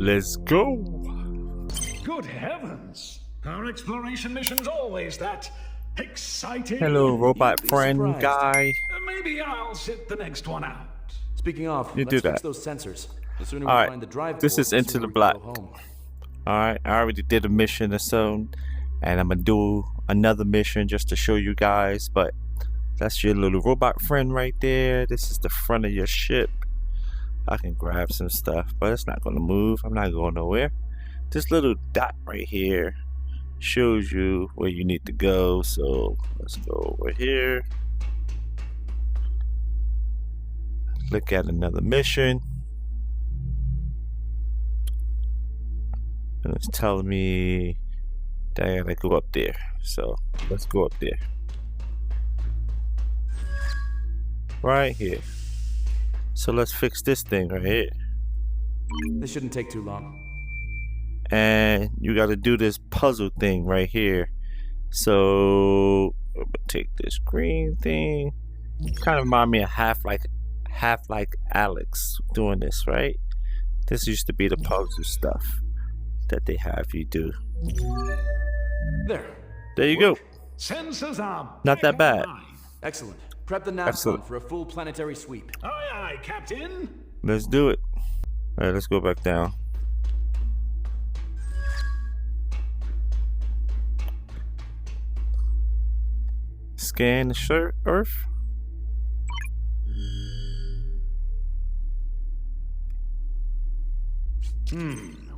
Let's go. Good heavens! Our exploration mission's always that exciting. Hello, robot be friend surprised. guy. Maybe I'll sit the next one out. Speaking of, You do let's fix that. those sensors. The sooner All we right, find the drive this core, is Into sooner the we can Black. go home. Alright, I already did a mission or so, and I'm gonna do another mission just to show you guys, but that's your little robot friend right there. This is the front of your ship. I can grab some stuff, but it's not gonna move. I'm not going nowhere. This little dot right here shows you where you need to go, so let's go over here. Look at another mission. And it's telling me that I gotta go up there. So let's go up there. Right here. So let's fix this thing right here. This shouldn't take too long. And you gotta do this puzzle thing right here. So I'm gonna take this green thing. Kind of remind me of half like Alex doing this, right? This used to be the puzzle stuff that they have you do. There you go. Sensors are Not that back bad. online. Excellent. Prep the nav Excellent. con for a full planetary sweep. Aye, aye, Captain. Let's do it. All right, let's go back down. Scan the Earth.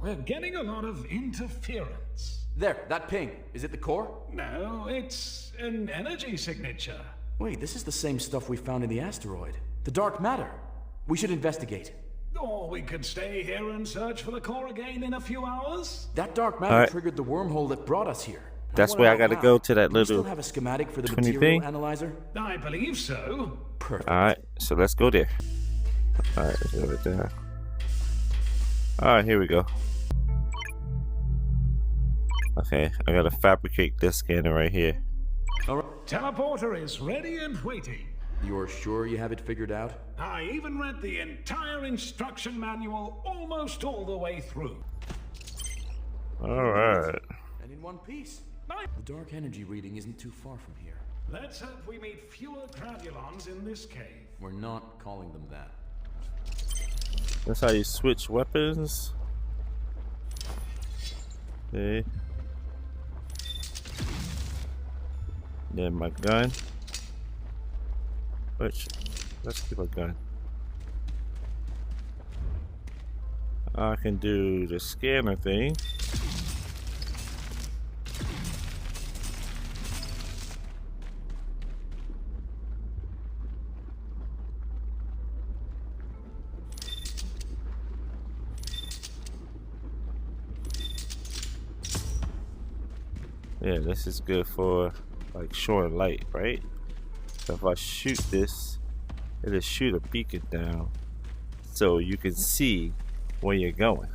We're getting a lot of interference. There, that ping. Is it the core? No, it's an energy signature. Wait, this is the same stuff we found in the asteroid. The dark matter. We should investigate. Or we could stay here and search for the core again in a few hours. That dark matter Alright. triggered the wormhole that brought us here. That's wanna where I know gotta how. go to that Do we still little have a schematic for the 20 material thing? analyzer? I believe so. Perfect. Alright, so let's go there. Alright, let's go right there. Alright, here we go. Okay, I gotta fabricate this scanner right here. All right. Teleporter is ready and waiting. You're sure you have it figured out? I even read the entire instruction manual almost all the way through. Alright. And in one piece. The dark energy reading isn't too far from here. Let's hope we meet fewer Gravulons in this cave. We're not calling them that. That's how you switch weapons. Okay. Then my gun. Which, let's keep a gun. I can do the scanner thing. Yeah, this is good for like showing light, right? So if I shoot this, it'll shoot a beacon down so you can see where you're going.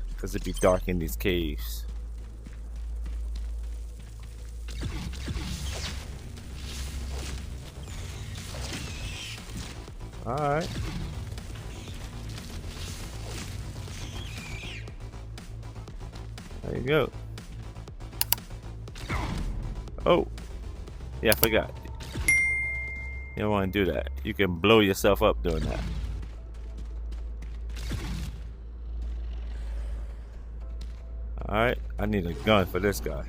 Because it'd be dark in these caves. Alright. There you go. Oh, yeah, I forgot. You don't want to do that. You can blow yourself up doing that. Alright, I need a gun for this guy.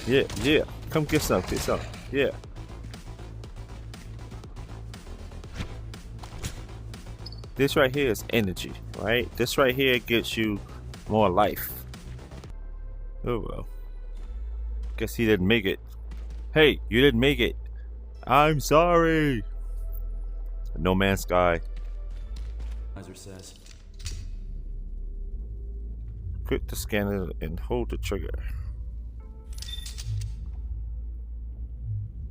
Yeah, yeah. Come get some, Yeah. This right here is energy, right? This right here gets you more life. Oh well. Guess he didn't make it. Hey, you didn't make it. I'm sorry. No Man's Sky. Advisor says. Click the scanner and hold the trigger.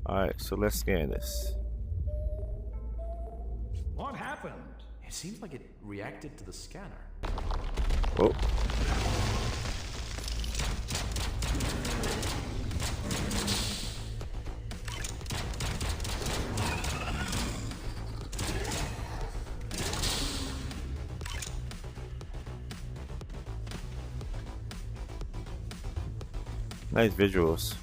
Alright, so let's scan this. What happened? It seems like it reacted to the scanner. Oh. Nice visuals.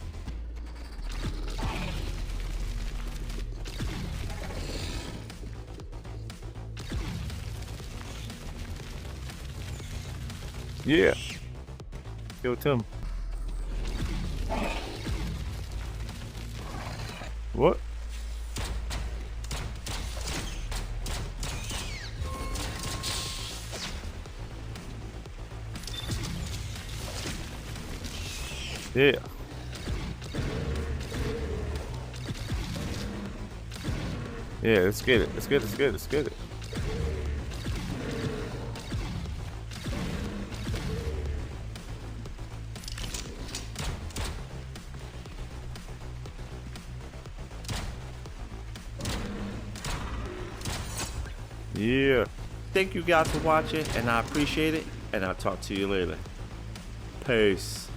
Yeah. Kill Tim. What? Yeah. Yeah, let's get it. Let's get it. Let's get it. Let's get it. Yeah. Thank you guys for watching, and I appreciate it. And I'll talk to you later. Peace.